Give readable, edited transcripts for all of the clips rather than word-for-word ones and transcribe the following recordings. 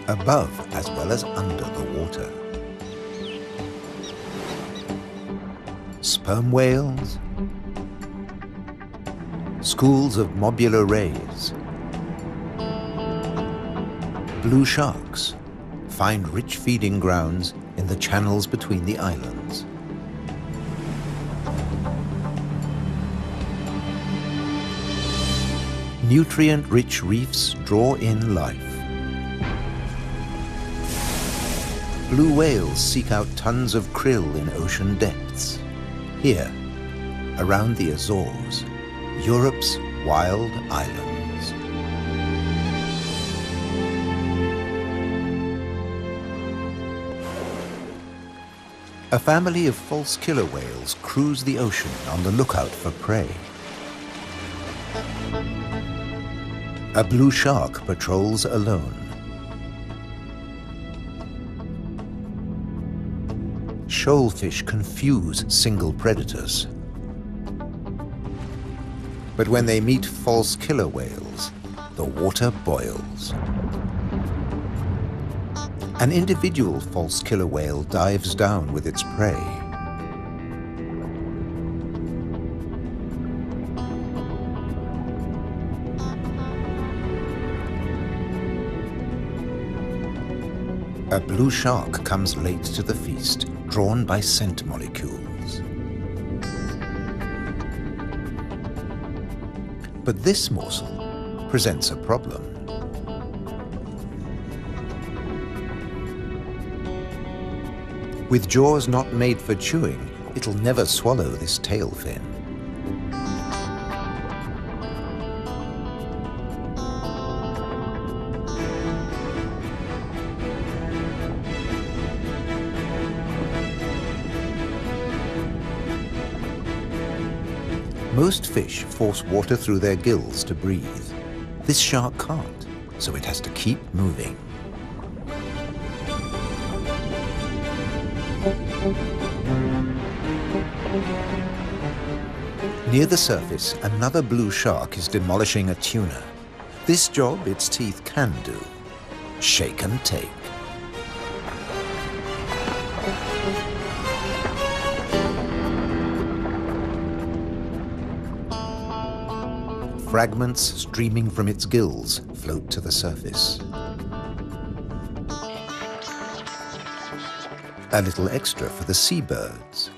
above as well as under the water. Sperm whales, schools of mobular rays, blue sharks find rich feeding grounds in the channels between the islands. Nutrient-rich reefs draw in life. Blue whales seek out tons of krill in ocean depths. Here, around the Azores, Europe's wild islands. A family of false killer whales cruise the ocean on the lookout for prey. A blue shark patrols alone. Shoalfish confuse single predators. But when they meet false killer whales, the water boils. An individual false killer whale dives down with its prey. A blue shark comes late to the feast, drawn by scent molecules. But this morsel presents a problem. With jaws not made for chewing, it'll never swallow this tail fin. Most fish force water through their gills to breathe. This shark can't, so it has to keep moving. Near the surface, another blue shark is demolishing a tuna. This job its teeth can do: shake and take. Fragments streaming from its gills float to the surface. A little extra for the seabirds.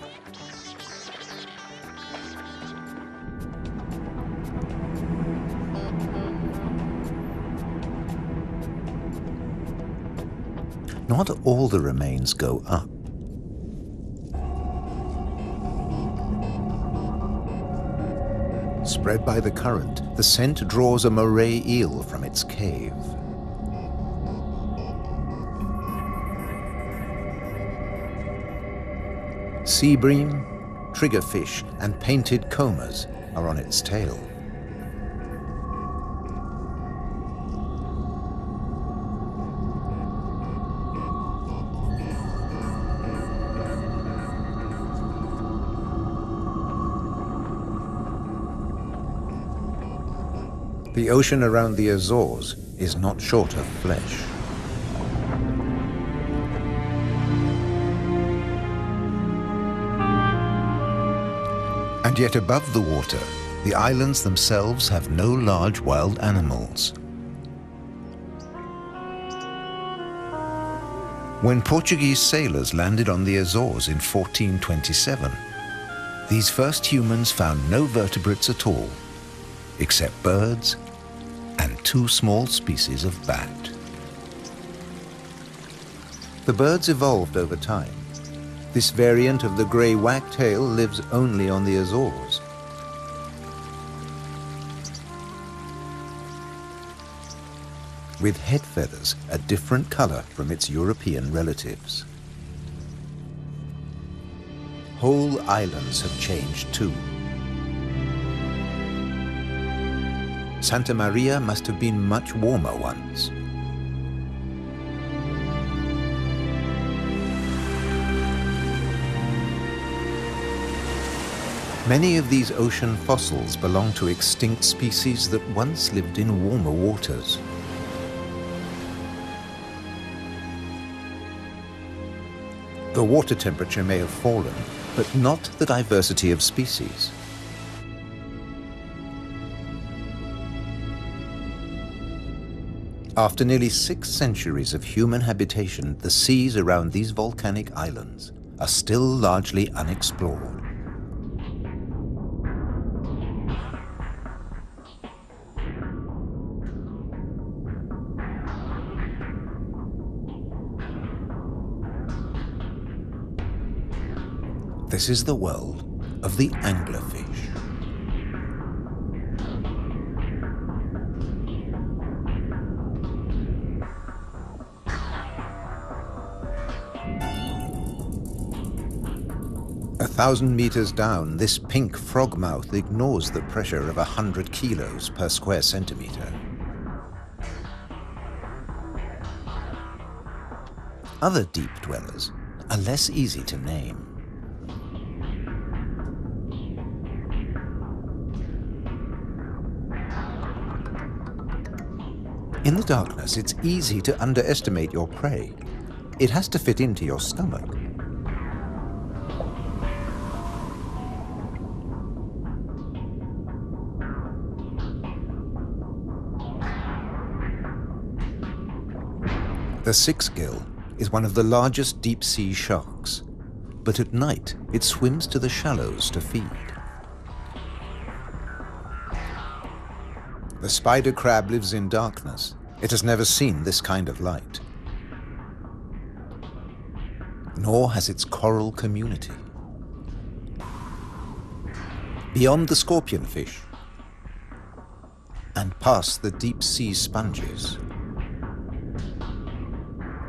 Not all the remains go up. Spread by the current, the scent draws a moray eel from its cave. Sea bream, triggerfish, and painted combers are on its tail. The ocean around the Azores is not short of flesh. And yet above the water, the islands themselves have no large wild animals. When Portuguese sailors landed on the Azores in 1427, these first humans found no vertebrates at all, except birds and two small species of bat. The birds evolved over time. This variant of the grey wagtail lives only on the Azores. With head feathers a different color from its European relatives. Whole islands have changed too. Santa Maria must have been much warmer once. Many of these ocean fossils belong to extinct species that once lived in warmer waters. The water temperature may have fallen, but not the diversity of species. After nearly 6 centuries of human habitation, the seas around these volcanic islands are still largely unexplored. This is the world of the anglerfish. A 1,000 meters down, this pink frogmouth ignores the pressure of 100 kilos per square centimeter. Other deep dwellers are less easy to name. In the darkness, it's easy to underestimate your prey. It has to fit into your stomach. The six-gill is one of the largest deep-sea sharks, but at night it swims to the shallows to feed. The spider crab lives in darkness. It has never seen this kind of light. Nor has its coral community. Beyond the scorpionfish and past the deep-sea sponges,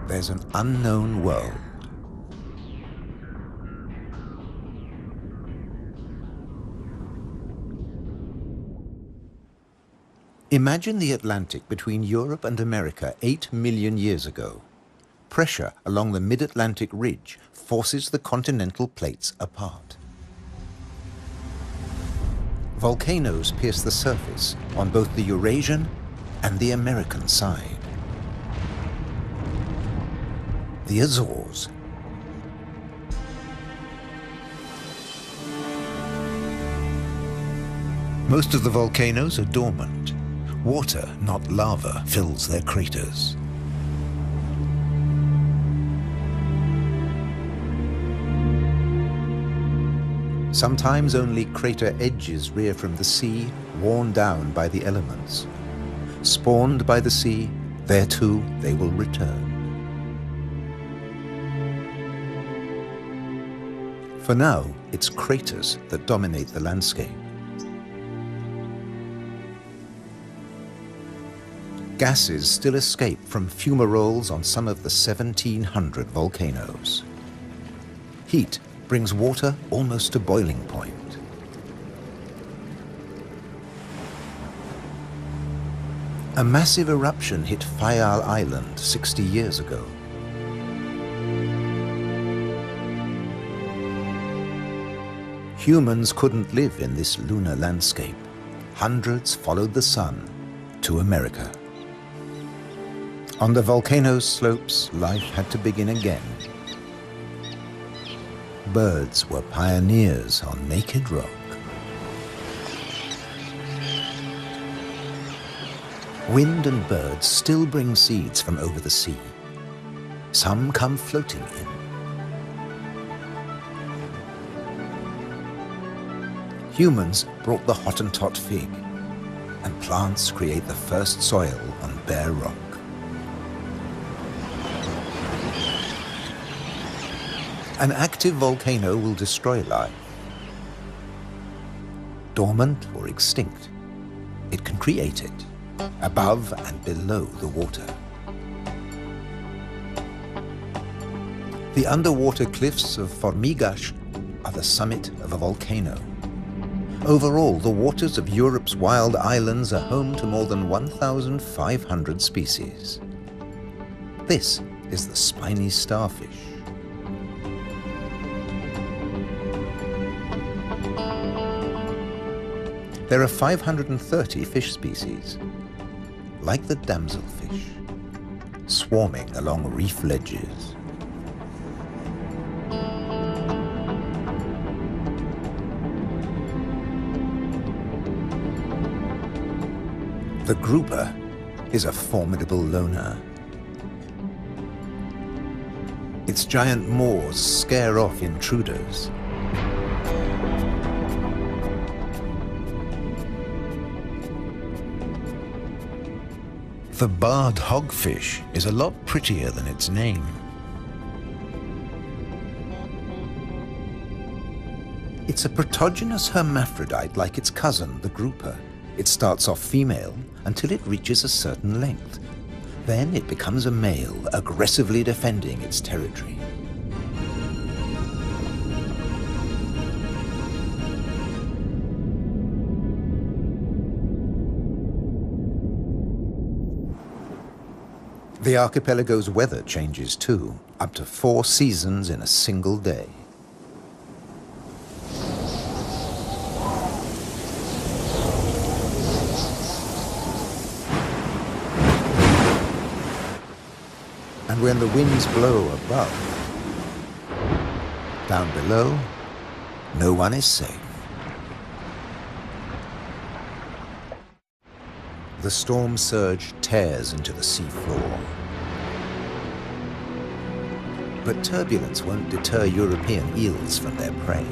there's an unknown world. Imagine the Atlantic between Europe and America 8 million years ago. Pressure along the mid-Atlantic ridge forces the continental plates apart. Volcanoes pierce the surface on both the Eurasian and the American side. The Azores. Most of the volcanoes are dormant. Water, not lava, fills their craters. Sometimes only crater edges rear from the sea, worn down by the elements. Spawned by the sea, thereto they will return. For now, it's craters that dominate the landscape. Gases still escape from fumaroles on some of the 1,700 volcanoes. Heat brings water almost to boiling point. A massive eruption hit Fayal Island 60 years ago. Humans couldn't live in this lunar landscape. Hundreds followed the sun to America. On the volcano's slopes, life had to begin again. Birds were pioneers on naked rock. Wind and birds still bring seeds from over the sea. Some come floating in. Humans brought the Hottentot fig, and plants create the first soil on bare rock. An active volcano will destroy life. Dormant or extinct, it can create it, above and below the water. The underwater cliffs of Formigas are the summit of a volcano. Overall, the waters of Europe's wild islands are home to more than 1,500 species. This is the spiny starfish. There are 530 fish species, like the damselfish, swarming along reef ledges. The grouper is a formidable loner. Its giant maws scare off intruders. The barred hogfish is a lot prettier than its name. It's a protogynous hermaphrodite like its cousin, the grouper. It starts off female until it reaches a certain length. Then it becomes a male, aggressively defending its territory. The archipelago's weather changes too, up to 4 seasons in a single day. And when the winds blow above, down below, no one is safe. The storm surge tears into the seafloor. But turbulence won't deter European eels from their prey.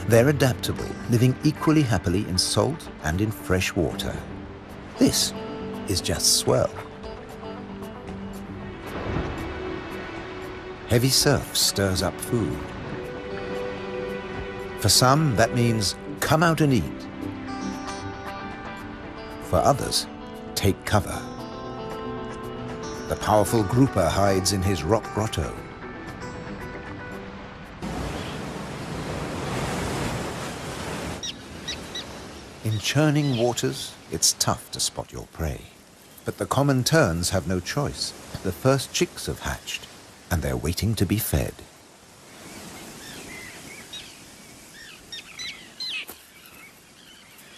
They're adaptable, living equally happily in salt and in fresh water. This is just swell. Heavy surf stirs up food. For some, that means come out and eat. For others, take cover. The powerful grouper hides in his rock grotto. In churning waters, it's tough to spot your prey. But the common terns have no choice. The first chicks have hatched, and they're waiting to be fed.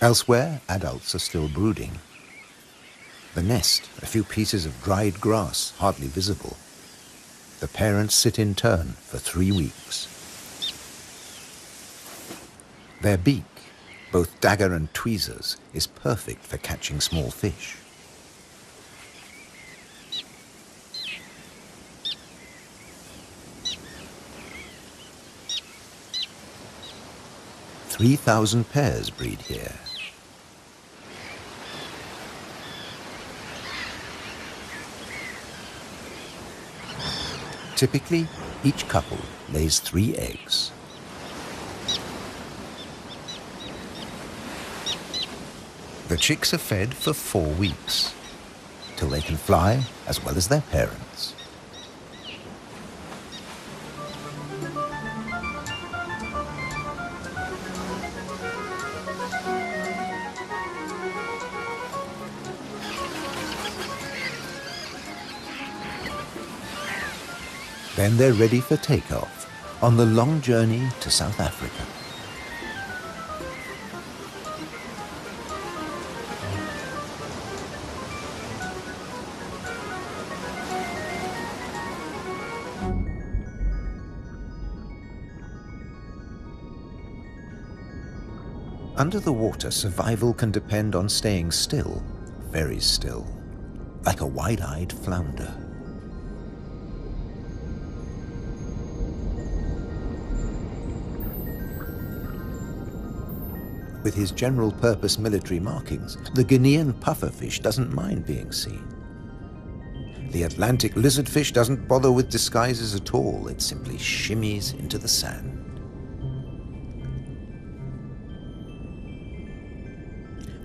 Elsewhere, adults are still brooding. The nest, a few pieces of dried grass, hardly visible. The parents sit in turn for 3 weeks. Their beak, both dagger and tweezers, is perfect for catching small fish. "3,000 pairs breed here. Typically, each couple lays 3 eggs. The chicks are fed for 4 weeks, till they can fly as well as their parents. Then they're ready for takeoff on the long journey to South Africa. Under the water, survival can depend on staying still, very still, like a wide-eyed flounder. With his general-purpose military markings, the Guinean pufferfish doesn't mind being seen. The Atlantic lizardfish doesn't bother with disguises at all. It simply shimmies into the sand.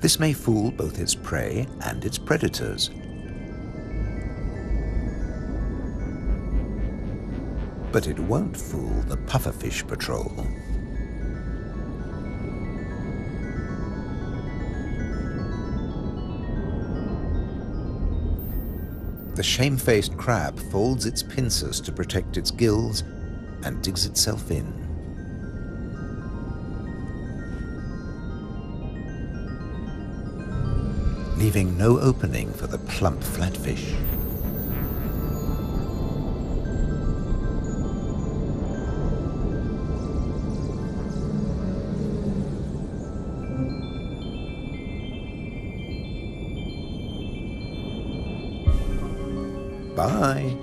This may fool both its prey and its predators. But it won't fool the pufferfish patrol. The shamefaced crab folds its pincers to protect its gills and digs itself in. Leaving no opening for the plump flatfish. Bye.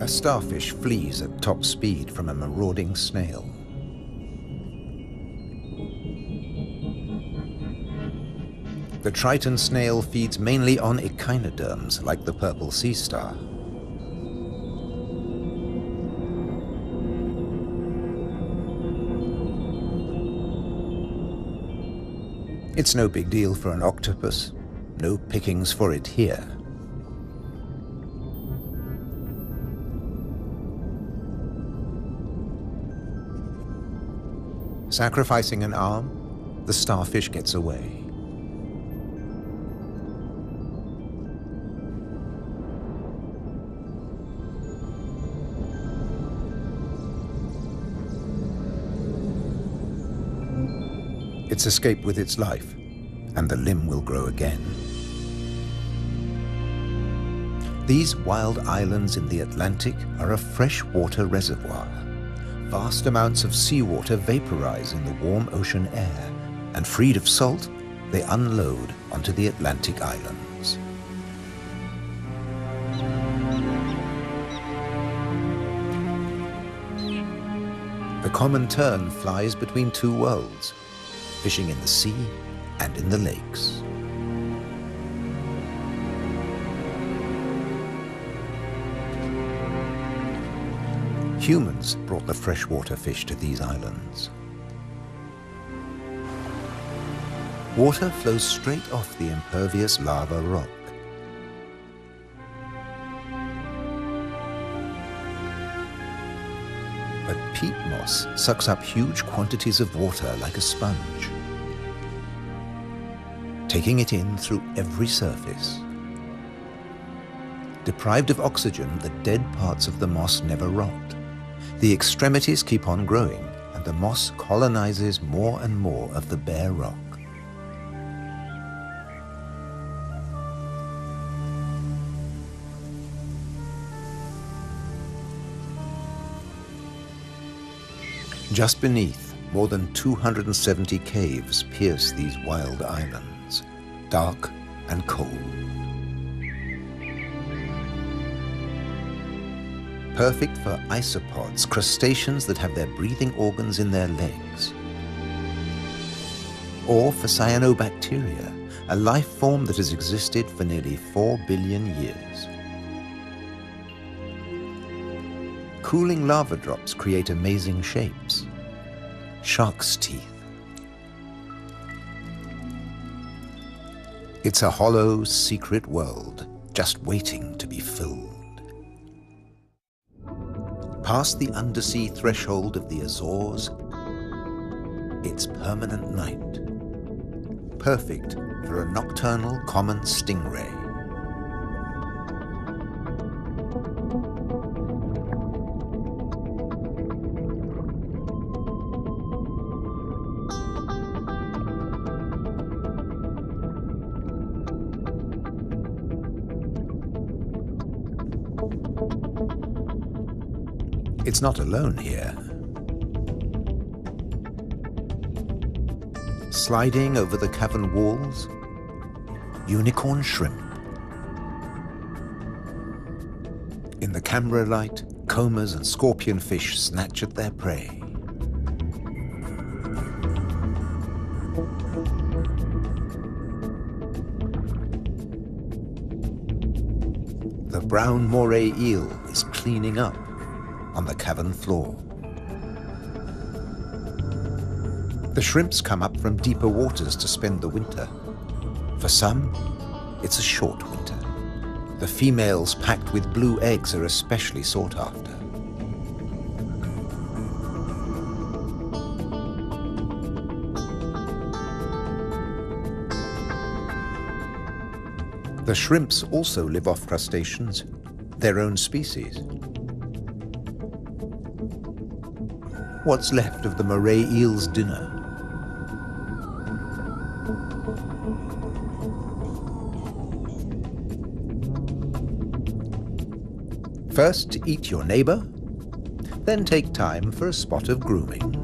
A starfish flees at top speed from a marauding snail. The Triton snail feeds mainly on echinoderms like the purple sea star. It's no big deal for an octopus. No pickings for it here. Sacrificing an arm, the starfish gets away. It's escaped with its life, and the limb will grow again. These wild islands in the Atlantic are a freshwater reservoir. Vast amounts of seawater vaporize in the warm ocean air, and freed of salt, they unload onto the Atlantic islands. The common tern flies between two worlds, fishing in the sea and in the lakes. Humans brought the freshwater fish to these islands. Water flows straight off the impervious lava rock. But peat moss sucks up huge quantities of water like a sponge, taking it in through every surface. Deprived of oxygen, the dead parts of the moss never rot. The extremities keep on growing, and the moss colonizes more and more of the bare rock. Just beneath, more than 270 caves pierce these wild islands, dark and cold. Perfect for isopods, crustaceans that have their breathing organs in their legs. Or for cyanobacteria, a life form that has existed for nearly 4 billion years. Cooling lava drops create amazing shapes. Shark's teeth. It's a hollow, secret world, just waiting to be filled. Past the undersea threshold of the Azores, it's permanent night. Perfect for a nocturnal common stingray. It's not alone here. Sliding over the cavern walls, unicorn shrimp. In the camera light, combers and scorpionfish snatch at their prey. The brown moray eel is cleaning up on the cavern floor. The shrimps come up from deeper waters to spend the winter. For some, it's a short winter. The females packed with blue eggs are especially sought after. The shrimps also live off crustaceans, their own species. What's left of the moray eel's dinner? First, eat your neighbor, then take time for a spot of grooming.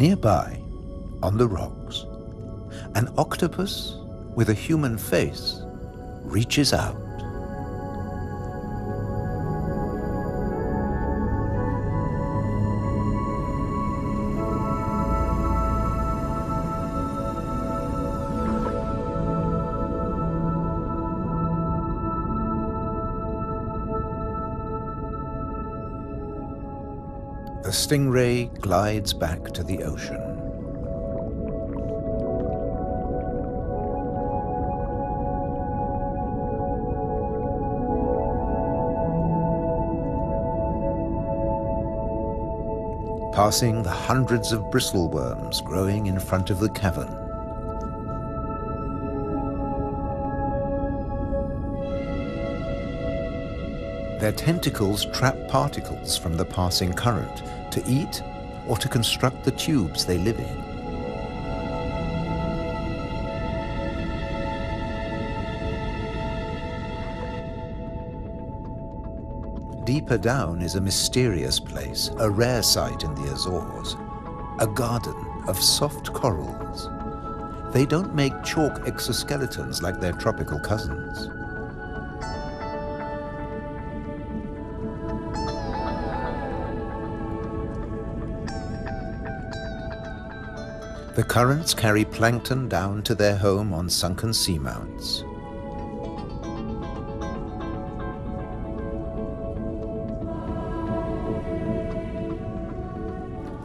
Nearby, on the rocks, an octopus with a human face reaches out. The stingray glides back to the ocean. Passing the hundreds of bristleworms growing in front of the cavern. Their tentacles trap particles from the passing current to eat or to construct the tubes they live in. Deeper down is a mysterious place, a rare sight in the Azores, a garden of soft corals. They don't make chalk exoskeletons like their tropical cousins. The currents carry plankton down to their home on sunken seamounts.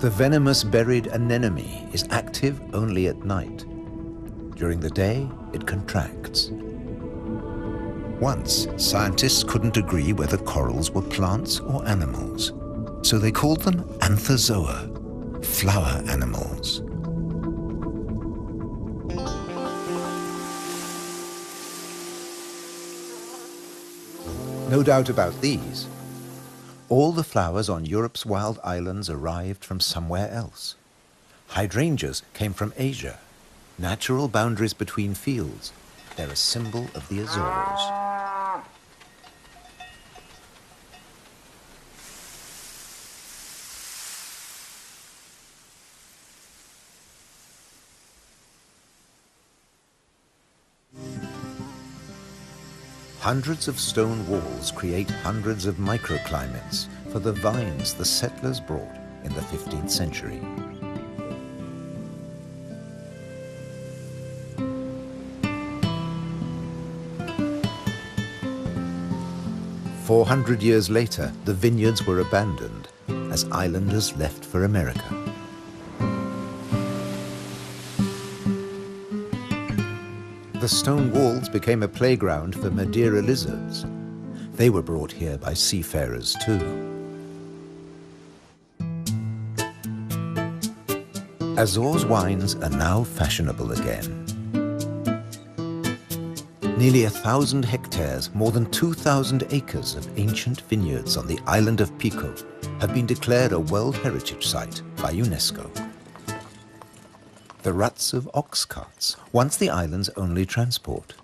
The venomous buried anemone is active only at night. During the day, it contracts. Once, scientists couldn't agree whether corals were plants or animals, so they called them anthozoa, flower animals. No doubt about these. All the flowers on Europe's wild islands arrived from somewhere else. Hydrangeas came from Asia. Natural boundaries between fields. They're a symbol of the Azores. Hundreds of stone walls create hundreds of microclimates for the vines the settlers brought in the 15th century. "400 years later, the vineyards were abandoned as islanders left for America. The stone walls became a playground for Madeira lizards. They were brought here by seafarers too. Azores wines are now fashionable again. Nearly 1,000 hectares, more than 2,000 acres of ancient vineyards on the island of Pico have been declared a World Heritage Site by UNESCO. The ruts of ox carts, once the island's only transport.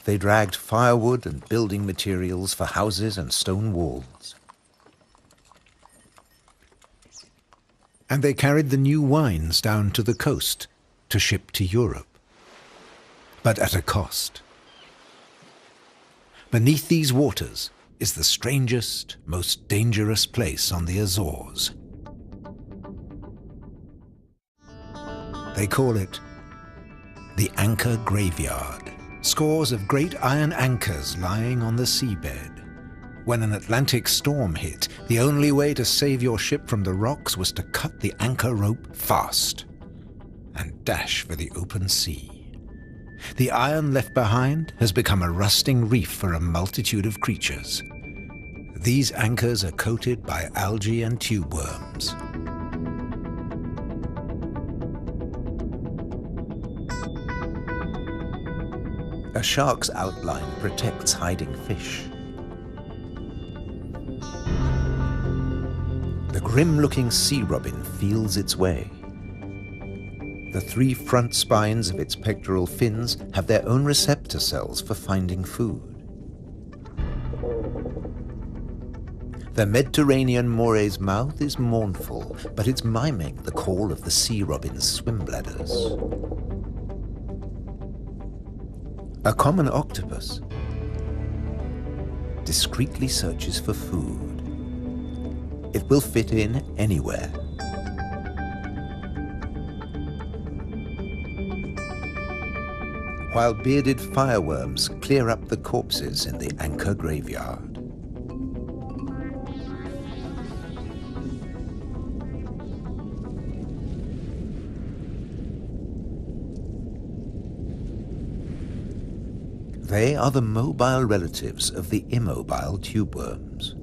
They dragged firewood and building materials for houses and stone walls. And they carried the new wines down to the coast to ship to Europe, but at a cost. Beneath these waters is the strangest, most dangerous place on the Azores. They call it the Anchor Graveyard. Scores of great iron anchors lying on the seabed. When an Atlantic storm hit, the only way to save your ship from the rocks was to cut the anchor rope fast and dash for the open sea. The iron left behind has become a rusting reef for a multitude of creatures. These anchors are coated by algae and tube worms. A shark's outline protects hiding fish. The grim-looking sea robin feels its way. The 3 front spines of its pectoral fins have their own receptor cells for finding food. The Mediterranean moray's mouth is mournful, but it's miming the call of the sea robin's swim bladders. A common octopus discreetly searches for food. It will fit in anywhere. While bearded fireworms clear up the corpses in the anchor graveyard. They are the mobile relatives of the immobile tube worms.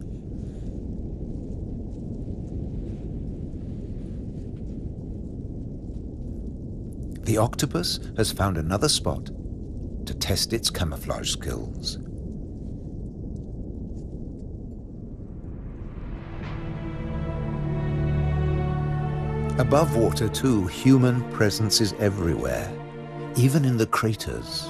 The octopus has found another spot to test its camouflage skills. Above water too, human presence is everywhere, even in the craters.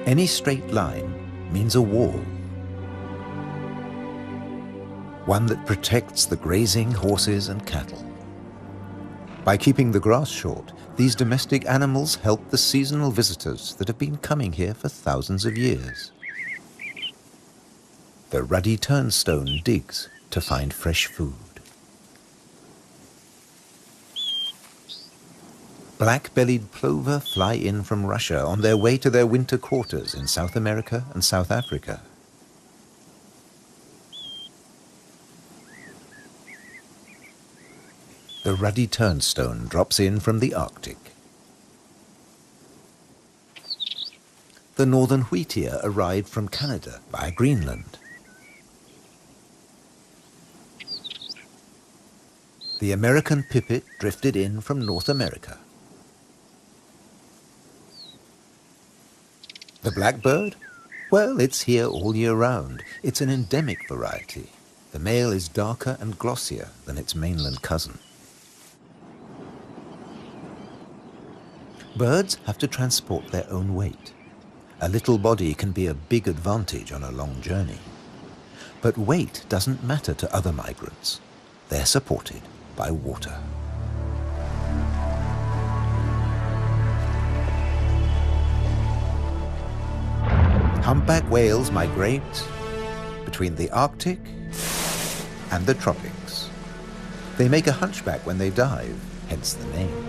Any straight line means a wall, one that protects the grazing horses and cattle. By keeping the grass short, these domestic animals help the seasonal visitors that have been coming here for thousands of years. The ruddy turnstone digs to find fresh food. Black-bellied plover fly in from Russia on their way to their winter quarters in South America and South Africa. The ruddy turnstone drops in from the Arctic. The northern wheatear arrived from Canada via Greenland. The American pipit drifted in from North America. The blackbird? Well, it's here all year round. It's an endemic variety. The male is darker and glossier than its mainland cousin. Birds have to transport their own weight. A little body can be a big advantage on a long journey. But weight doesn't matter to other migrants. They're supported by water. Humpback whales migrate between the Arctic and the tropics. They make a hunchback when they dive, hence the name.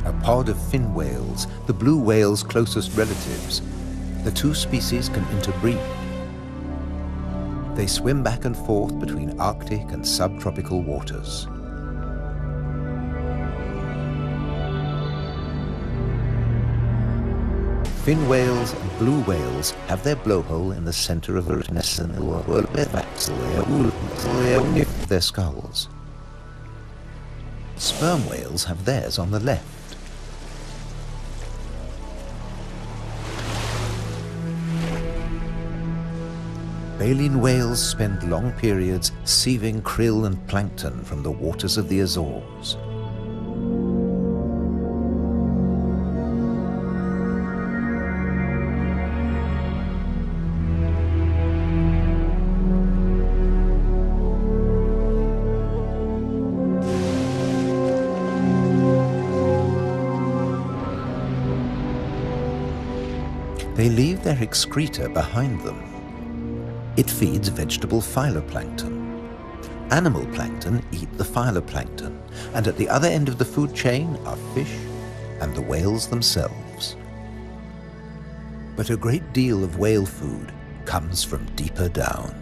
A pod of fin whales, the blue whale's closest relatives. The two species can interbreed. They swim back and forth between Arctic and subtropical waters. Fin whales and blue whales have their blowhole in the center of their skulls. Sperm whales have theirs on the left. Baleen whales spend long periods sieving krill and plankton from the waters of the Azores. They leave their excreta behind them. It feeds vegetable phytoplankton. Animal plankton eat the phytoplankton, and at the other end of the food chain are fish and the whales themselves. But a great deal of whale food comes from deeper down.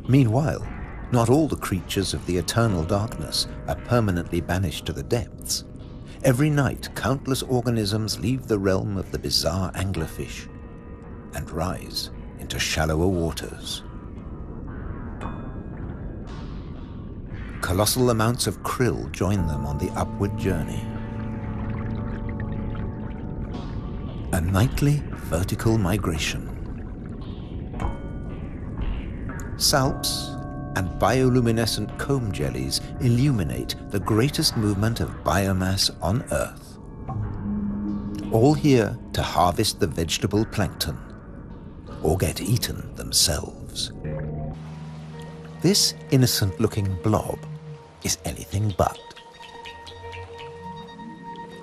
Meanwhile, not all the creatures of the eternal darkness are permanently banished to the depths. Every night, countless organisms leave the realm of the bizarre anglerfish and rise into shallower waters. Colossal amounts of krill join them on the upward journey. A nightly vertical migration. Salps and bioluminescent comb jellies illuminate the greatest movement of biomass on Earth. All here to harvest the vegetable plankton or get eaten themselves. This innocent-looking blob is anything but.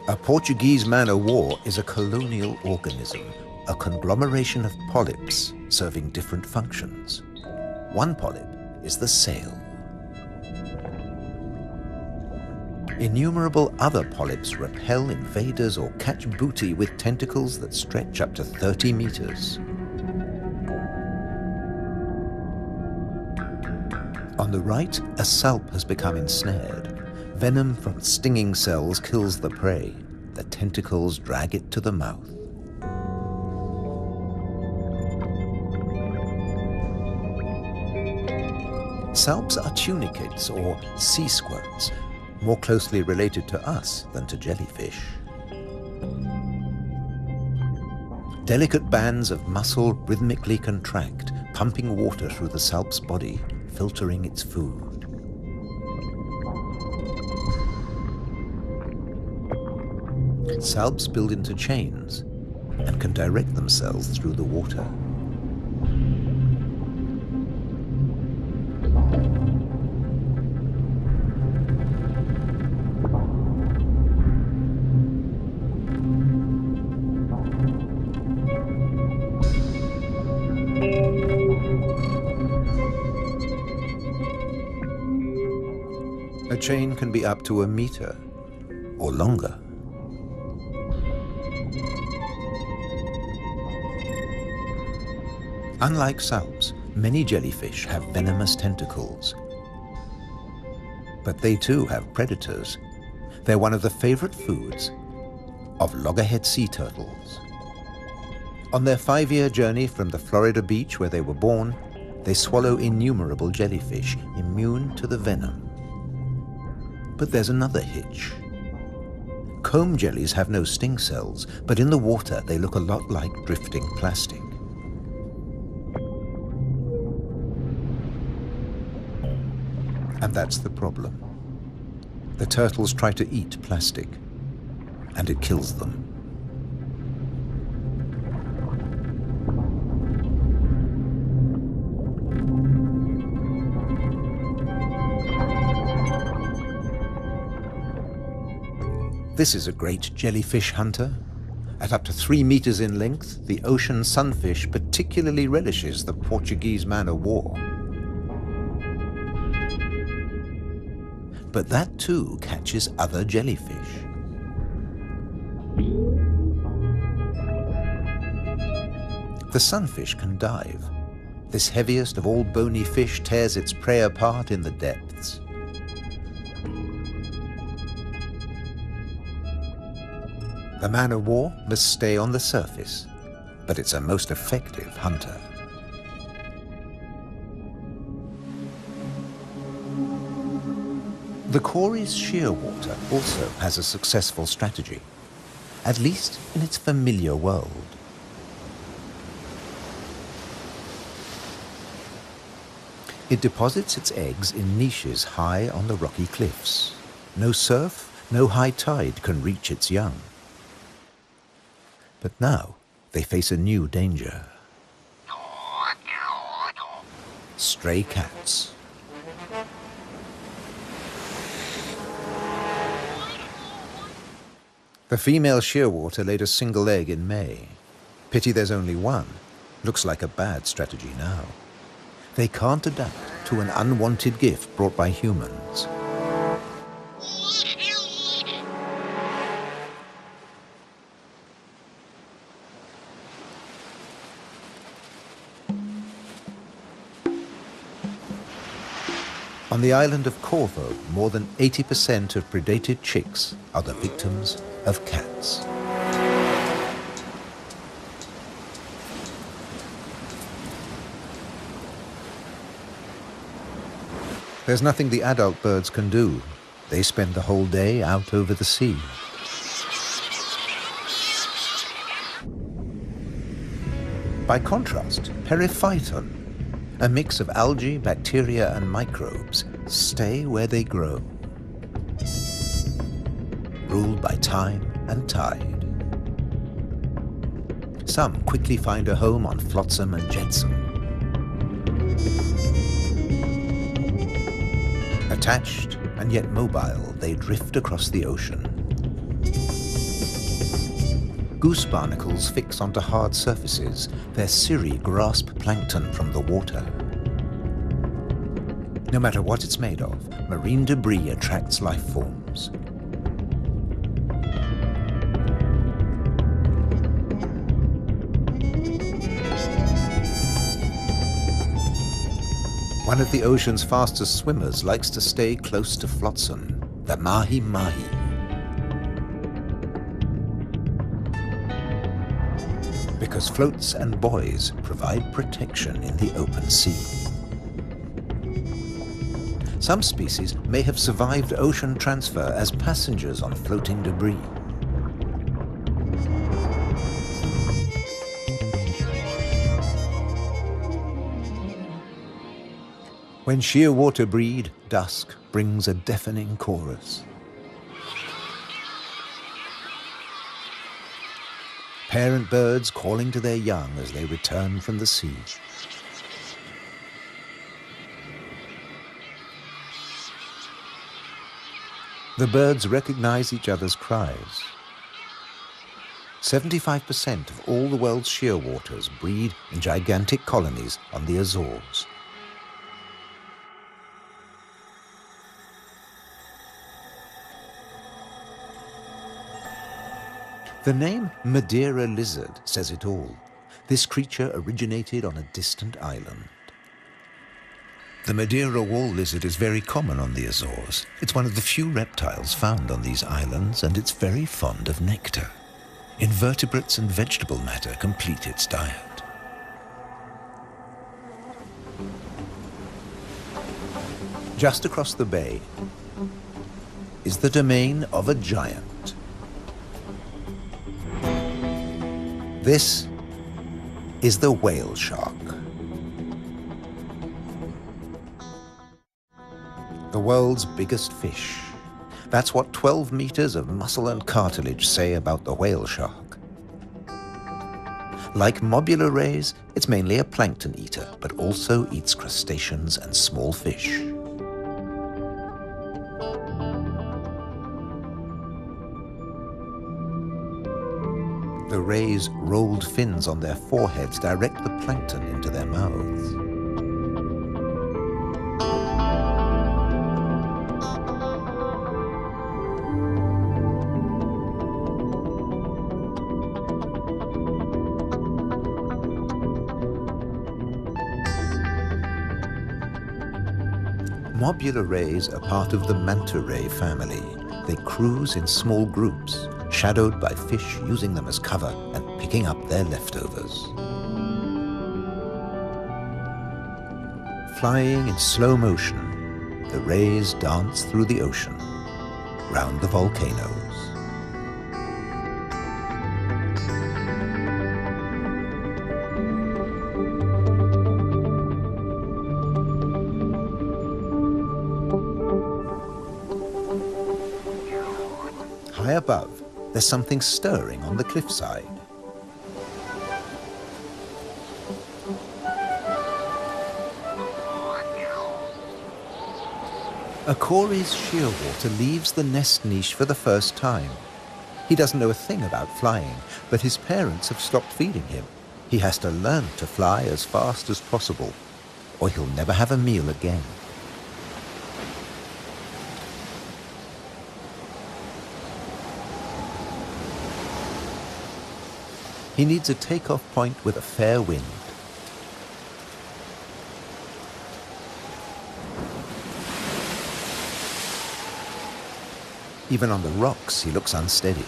A Portuguese man-o'-war is a colonial organism, a conglomeration of polyps serving different functions. One polyp is the sail. Innumerable other polyps repel invaders or catch booty with tentacles that stretch up to 30 meters. On the right, a salp has become ensnared. Venom from stinging cells kills the prey. The tentacles drag it to the mouth. Salps are tunicates or sea squirts, more closely related to us than to jellyfish. Delicate bands of muscle rhythmically contract, pumping water through the salp's body, filtering its food. Salps build into chains and can direct themselves through the water. A chain can be up to a meter or longer. Unlike salps, many jellyfish have venomous tentacles. But they too have predators. They're one of the favorite foods of loggerhead sea turtles. On their 5-year journey from the Florida beach where they were born, they swallow innumerable jellyfish immune to the venom. But there's another hitch. Comb jellies have no sting cells, but in the water they look a lot like drifting plastic. And that's the problem. The turtles try to eat plastic, and it kills them. This is a great jellyfish hunter. At up to 3 meters in length, the ocean sunfish particularly relishes the Portuguese man-o'-war. But that too catches other jellyfish. The sunfish can dive. This heaviest of all bony fish tears its prey apart in the depths. The man-o'-war must stay on the surface, but it's a most effective hunter. The Cory's shearwater also has a successful strategy, at least in its familiar world. It deposits its eggs in niches high on the rocky cliffs. No surf, no high tide can reach its young. But now they face a new danger. Stray cats. The female shearwater laid a single egg in May. Pity there's only one. Looks like a bad strategy now. They can't adapt to an unwanted gift brought by humans. On the island of Corvo, more than 80% of predated chicks are the victims of cats. There's nothing the adult birds can do. They spend the whole day out over the sea. By contrast, periphyton, a mix of algae, bacteria, and microbes, stay where they grow, ruled by time and tide. Some quickly find a home on flotsam and jetsam. Attached and yet mobile, they drift across the ocean. Goose barnacles fix onto hard surfaces. Their cirri grasp plankton from the water. No matter what it's made of, marine debris attracts life forms. One of the ocean's fastest swimmers likes to stay close to flotsam, the mahi-mahi. Because floats and buoys provide protection in the open sea. Some species may have survived ocean transfer as passengers on floating debris. When shearwater breed, dusk brings a deafening chorus. Parent birds calling to their young as they return from the sea. The birds recognize each other's cries. 75% of all the world's shearwaters breed in gigantic colonies on the Azores. The name Madeira lizard says it all. This creature originated on a distant island. The Madeira wall lizard is very common on the Azores. It's one of the few reptiles found on these islands, and it's very fond of nectar. Invertebrates and vegetable matter complete its diet. Just across the bay is the domain of a giant. This is the whale shark. The world's biggest fish. That's what 12 meters of muscle and cartilage say about the whale shark. Like mobula rays, it's mainly a plankton eater, but also eats crustaceans and small fish. The rays' rolled fins on their foreheads direct the plankton into their mouths. Mobula rays are part of the manta ray family. They cruise in small groups, shadowed by fish using them as cover and picking up their leftovers. Flying in slow motion, the rays dance through the ocean, round the volcanoes. High above, there's something stirring on the cliffside. A Cory's shearwater leaves the nest niche for the first time. He doesn't know a thing about flying, but his parents have stopped feeding him. He has to learn to fly as fast as possible, or he'll never have a meal again. He needs a takeoff point with a fair wind. Even on the rocks, he looks unsteady.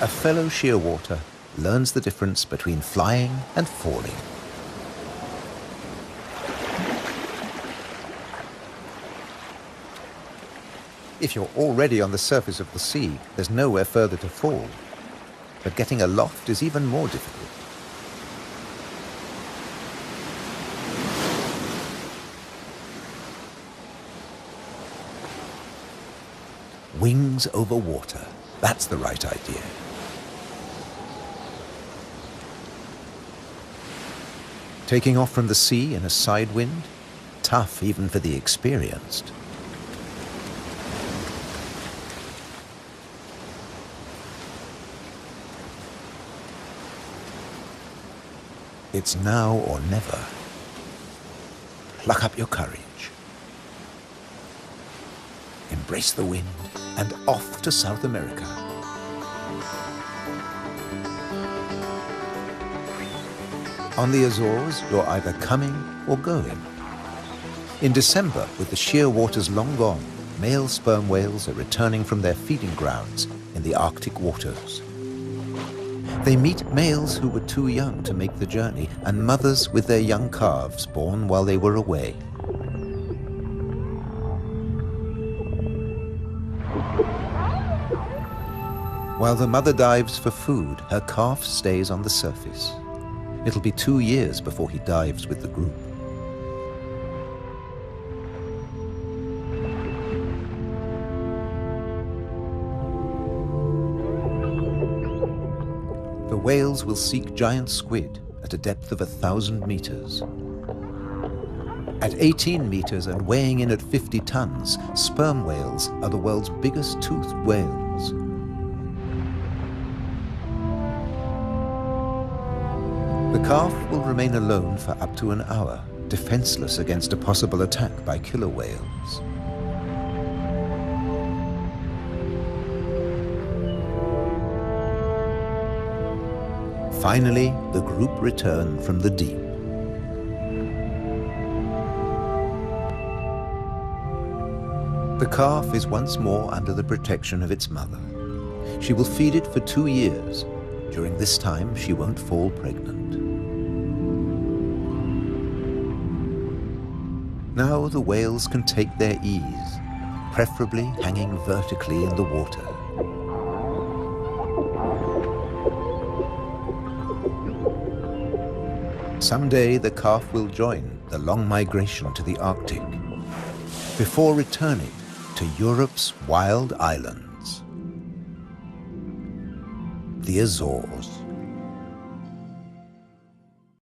A fellow shearwater learns the difference between flying and falling. If you're already on the surface of the sea, there's nowhere further to fall. But getting aloft is even more difficult. Wings over water. That's the right idea. Taking off from the sea in a side wind? Tough even for the experienced. It's now or never. Pluck up your courage. Embrace the wind and off to South America. On the Azores, you're either coming or going. In December, with the sheer waters long gone, male sperm whales are returning from their feeding grounds in the Arctic waters. They meet males who were too young to make the journey and mothers with their young calves born while they were away. While the mother dives for food, her calf stays on the surface. It'll be 2 years before he dives with the group. The whales will seek giant squid at a depth of 1,000 meters. At 18 meters and weighing in at 50 tons, sperm whales are the world's biggest toothed whales. The calf will remain alone for up to an hour, defenseless against a possible attack by killer whales. Finally, the group return from the deep. The calf is once more under the protection of its mother. She will feed it for 2 years. During this time, she won't fall pregnant. Now the whales can take their ease, preferably hanging vertically in the water. Someday the calf will join the long migration to the Arctic, before returning to Europe's wild islands, the Azores.